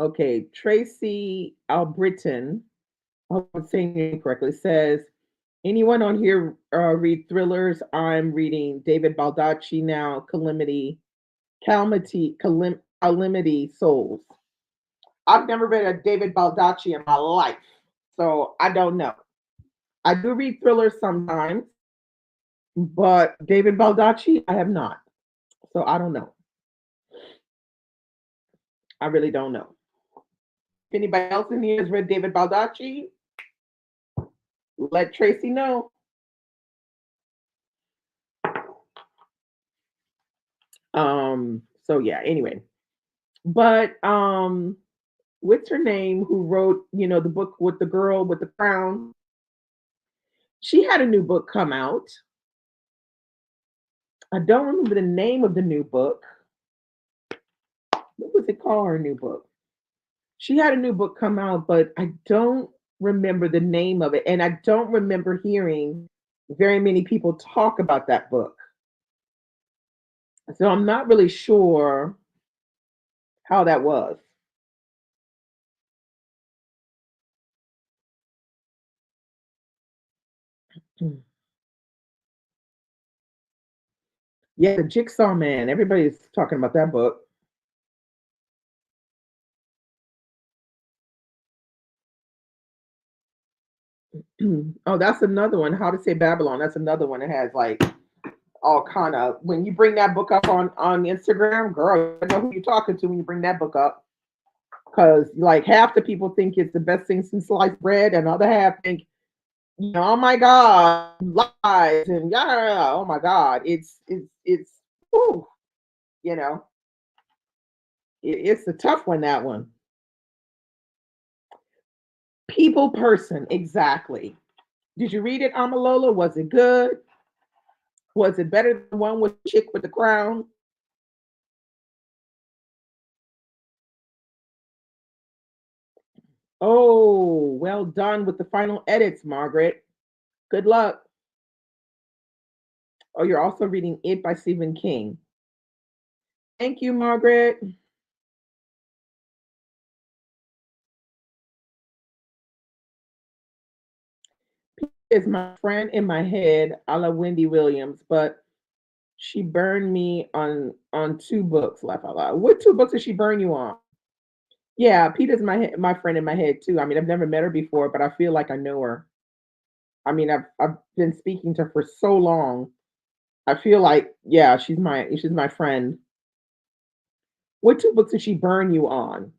Okay, Tracy Albritton, I hope I'm saying it incorrectly, says, anyone on here read thrillers? I'm reading David Baldacci now, Calamity Souls. I've never read a David Baldacci in my life, so I don't know. I do read thrillers sometimes. but David Baldacci, I have not. So I don't know. I really don't know. If anybody else in here has read David Baldacci, let Tracy know. So yeah, anyway. But what's her name who wrote, the book with the girl with the crown? She had a new book come out. I don't remember the name of the new book. What was it called, her new book? She had a new book come out, but I don't remember the name of it. And I don't remember hearing very many people talk about that book. So I'm not really sure how that was. Yeah, the Jigsaw Man. Everybody's talking about that book. Oh, that's another one. How to Say Babylon. That's another one that has like all kind of. When you bring that book up on Instagram, girl, I know who you're talking to when you bring that book up. Because like half the people think it's the best thing since sliced bread, and the other half think, oh my god, lies and yeah, oh my god, it's whew, you know, it's a tough one. That one. People person, exactly. Did you read it, Amalola? Was it good? Was it better than the one with the chick with the crown? Oh, well done with the final edits, Margaret. Good luck. Oh, you're also reading It by Stephen King. Thank you, Margaret. Is my friend in my head, a la Wendy Williams, but she burned me on two books. Laugh out loud. What two books did she burn you on? Yeah, Peter's my friend in my head too. I mean, I've never met her before, but I feel like I know her. I mean, I've been speaking to her for so long. I feel like, yeah, she's my friend. What two books did she burn you on?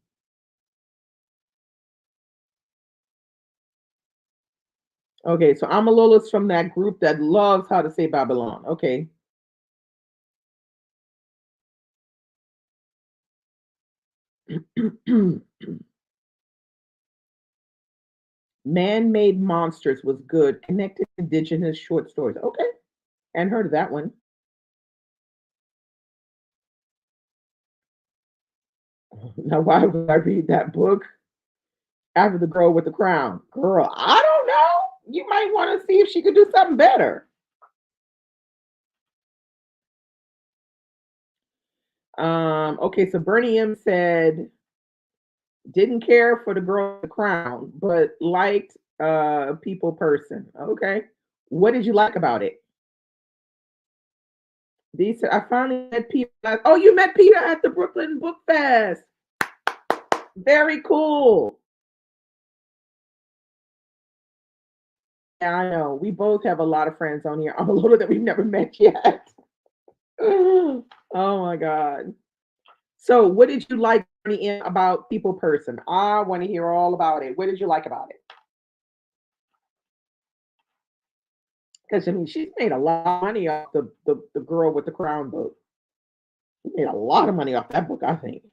Okay, so Amalola's from that group that loves How to Say Babylon. Okay. Man-Made Monsters was good. Connected Indigenous short stories. Okay, and heard of that one. Now, why would I read that book after The Girl with the Crown? Girl, I don't know. You might want to see if she could do something better. Okay, so Bernie M said didn't care for The Girl with the Crown, but liked People Person. Okay. What did you like about it? These I finally met Peter. Oh, you met Peter at the Brooklyn Book Fest. Very cool. Yeah, I know. We both have a lot of friends on here. I'm a little that we've never met yet. Oh my god. So, what did you like about People Person? I want to hear all about it. What did you like about it? Because I mean, she's made a lot of money off the girl with the crown book. She made a lot of money off that book, I think.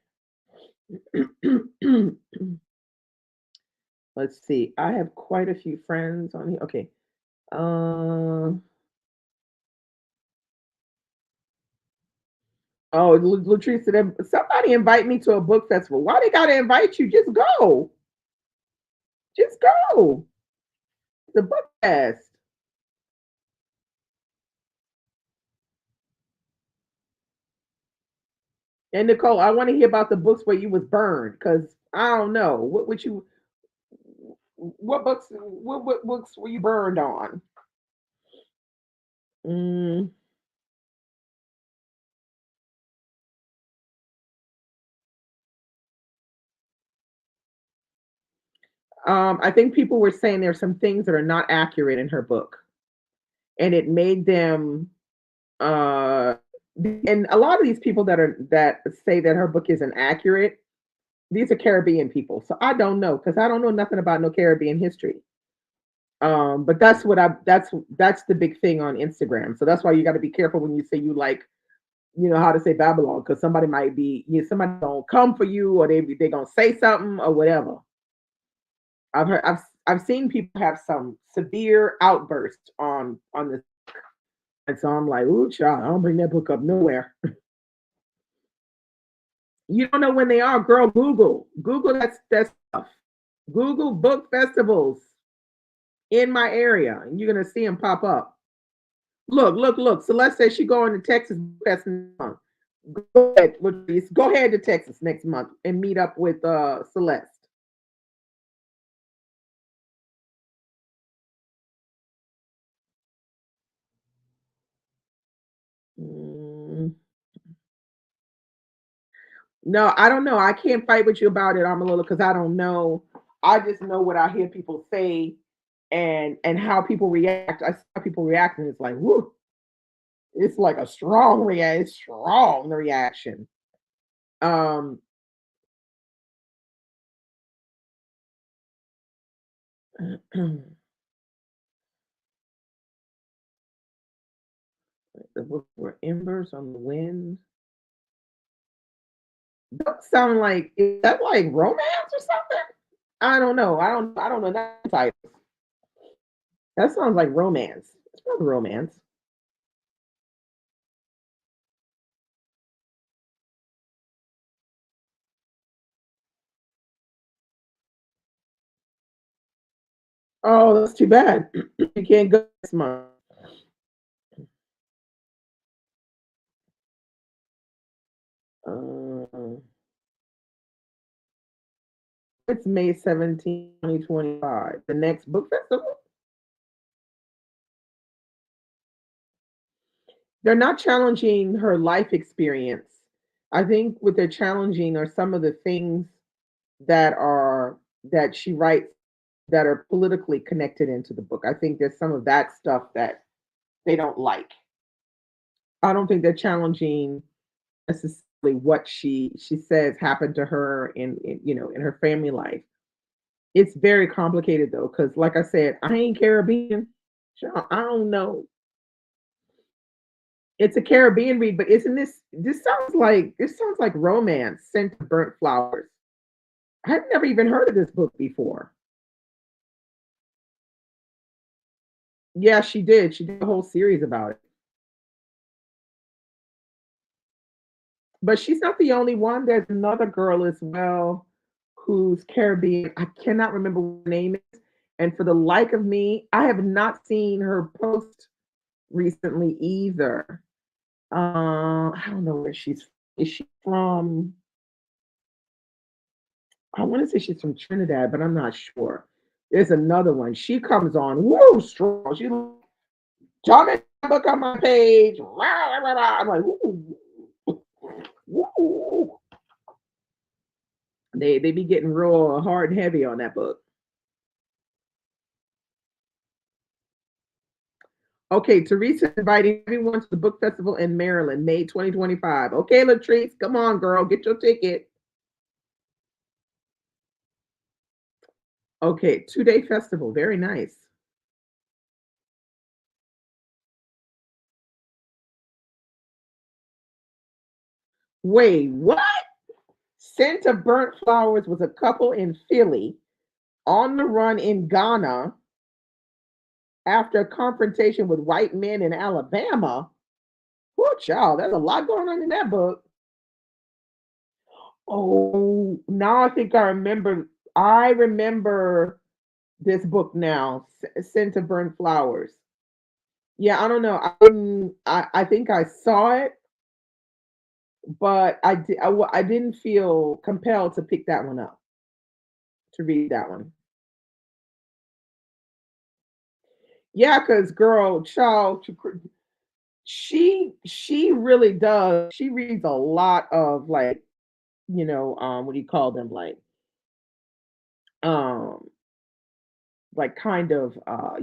Let's see. I have quite a few friends on here. Okay. Um. Oh, Latrice said, somebody invite me to a book festival. Why they gotta invite you? Just go. Just go. The book fest. And Nicole, I want to hear about the books where you was burned because I don't know what would you what books what books were you burned on? Mm, I think people were saying there's some things that are not accurate in her book. and it made them uh and a lot of these people that say that her book isn't accurate, these are Caribbean people. So I don't know because I don't know nothing about no Caribbean history. But that's the big thing on Instagram. So that's why you got to be careful when you say you like, how to say Babylon, because somebody might be, somebody gonna come for you, or they gonna say something or whatever. I've seen people have some severe outbursts on this, and so I'm like, ooh, child, I don't bring that book up nowhere. You don't know when they are, girl. Google that stuff. Google book festivals in my area, and you're gonna see them pop up. Look. Celeste says she going to Texas next month. Go ahead, Latrice. Go ahead to Texas next month and meet up with Celeste. Mm, no, I don't know. I can't fight with you about it, Amalila, because I don't know. I just know what I hear people say and how people react. I see how people react, and it's like, whoo, it's like a strong reaction. It's strong the reaction. Um, the book were embers on the wind. That sound like, is that like romance or something? I don't know. I don't know that type. That sounds like romance. It's probably romance. Oh, that's too bad. You can't go this month. Uh, it's May 17th, 2025. The next book festival. They're not challenging her life experience. I think what they're challenging are some of the things that she writes that are politically connected into the book. I think there's some of that stuff that they don't like. I don't think they're challenging necessarily what she says happened to her in her family life. It's very complicated though, because like I said, I ain't Caribbean. So I don't know. It's a Caribbean read, but isn't this sounds like romance, scent of burnt flowers. I've never even heard of this book before. Yeah, she did. She did a whole series about it. But she's not the only one. There's another girl as well who's Caribbean. I cannot remember what her name is. And for the like of me, I have not seen her post recently either. I don't know where she's from. Is she from? I want to say she's from Trinidad, but I'm not sure. There's another one. She comes on, woo, strong. She John book on my page. Rah, rah, rah. I'm like, woo, woo. They be getting real hard and heavy on that book. Okay, Teresa inviting everyone to the book festival in Maryland, May 2025. Okay, Latrice, come on, girl, get your ticket. Okay, 2-day festival, very nice. Wait, what? Scent of Burnt Flowers was a couple in Philly on the run in Ghana after a confrontation with white men in Alabama. Poor child, there's a lot going on in that book. Oh, now I think I remember. I remember this book now, Scent of Burnt Flowers. Yeah, I don't know. I think I saw it, but I didn't feel compelled to pick that one up to read that one. Yeah, because girl, child, she really does. She reads a lot of like, what do you call them? Like, um, like kind of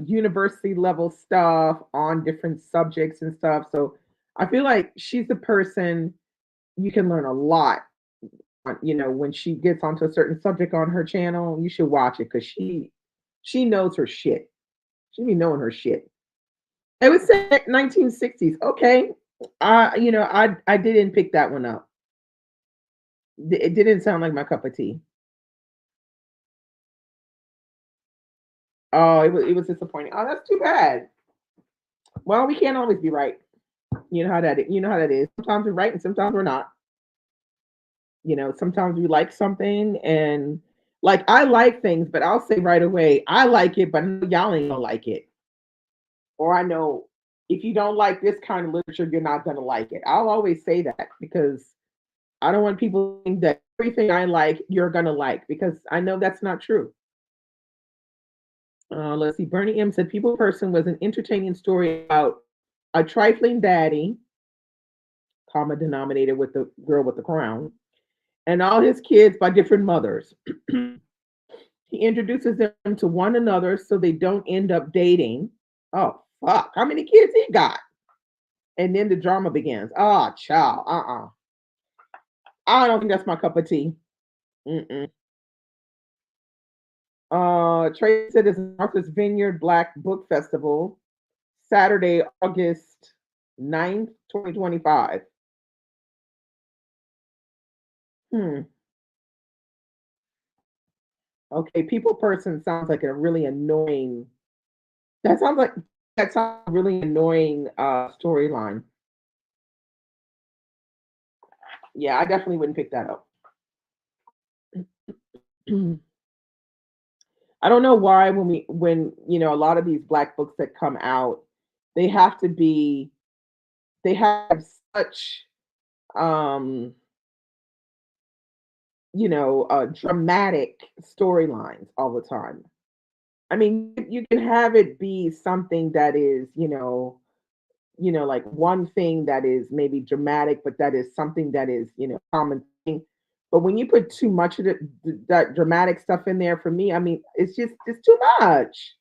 university level stuff on different subjects and stuff. So I feel like she's the person you can learn a lot when she gets onto a certain subject on her channel. You should watch it because she knows her shit. She be knowing her shit. It was set 1960s. Okay. I didn't pick that one up. It didn't sound like my cup of tea. Oh, it was disappointing. Oh, that's too bad. Well, we can't always be right. You know how that is. Sometimes we're right and sometimes we're not. Sometimes we like something and like I like things, but I'll say right away, I like it, but y'all ain't gonna like it. Or I know if you don't like this kind of literature, you're not gonna like it. I'll always say that because I don't want people to think that everything I like, you're gonna like, because I know that's not true. Let's see. Bernie M said People Person was an entertaining story about a trifling daddy, common denominator with the girl with the crown, and all his kids by different mothers. He introduces them to one another so they don't end up dating. Oh, fuck. How many kids he got? And then the drama begins. Oh, child. I don't think that's my cup of tea. Mm-mm. Trey said it's Martha's Vineyard Black Book Festival, Saturday, August 9th, 2025. Hmm. Okay, people person sounds like a really annoying. That sounds like that's a really annoying storyline. Yeah, I definitely wouldn't pick that up. I don't know why when a lot of these black books that come out, they have to be they have such um dramatic storylines all the time. I mean, you can have it be something that is, like one thing that is maybe dramatic, but that is something that is, common thing. But when you put too much of that dramatic stuff in there, for me, I mean, it's too much.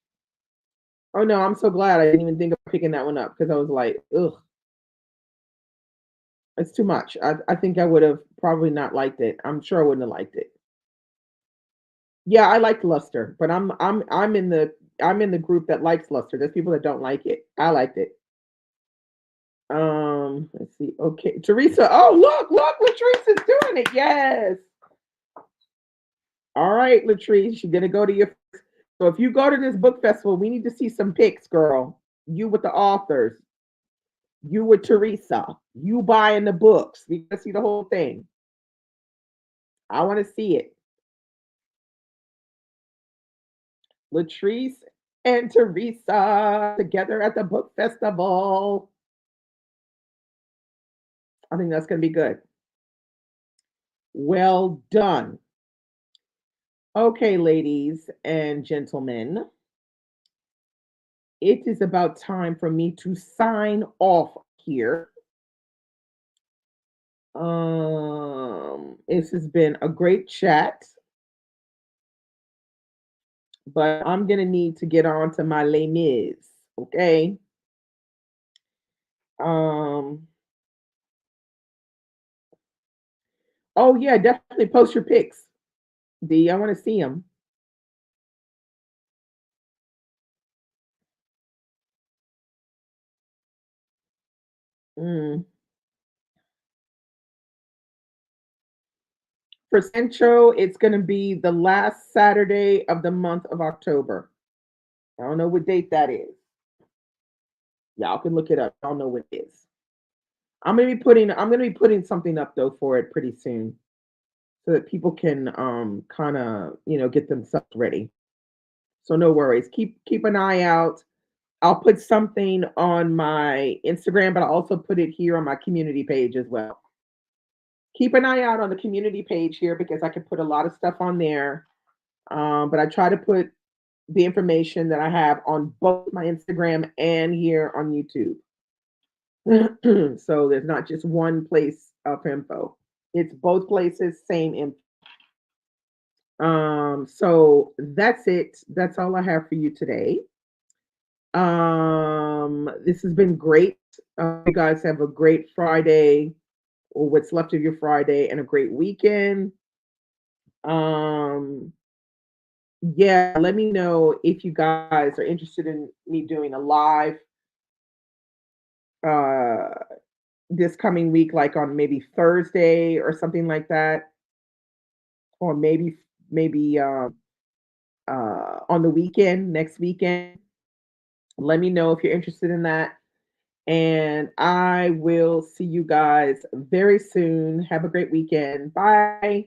Oh no, I'm so glad I didn't even think of picking that one up because I was like, ugh, it's too much. I think I would have probably not liked it. I'm sure I wouldn't have liked it. Yeah, I liked Luster, but I'm in the group that likes Luster. There's people that don't like it. I liked it. Let's see. Okay, Teresa. Oh, look, Latrice is doing it. Yes. All right, Latrice, you're gonna go to your. So if you go to this book festival, we need to see some pics, girl. You with the authors. You with Teresa. You buying the books. We gotta see the whole thing. I want to see it. Latrice and Teresa together at the book festival. I think that's gonna be good. Well done. Okay, ladies and gentlemen, it is about time for me to sign off here. This has been a great chat, but I'm gonna need to get on to my Les Mis. Okay. Um. Oh yeah, definitely post your pics. D, I want to see them. Mm. For Centro, it's gonna be the last Saturday of the month of October. I don't know what date that is. Y'all can look it up. I don't know what it is. I'm gonna be putting something up though for it pretty soon so that people can kind of get themselves ready. So no worries. Keep an eye out. I'll put something on my Instagram, but I'll also put it here on my community page as well. Keep an eye out on the community page here because I can put a lot of stuff on there. But I try to put the information that I have on both my Instagram and here on YouTube. So there's not just one place of info. It's both places, same info. So that's it. That's all I have for you today. This has been great. You guys have a great Friday or what's left of your Friday and a great weekend. Um, yeah, let me know if you guys are interested in me doing a live uh this coming week, like on maybe Thursday or something like that, or maybe on the weekend, next weekend. Let me know if you're interested in that. And I will see you guys very soon. Have a great weekend. Bye.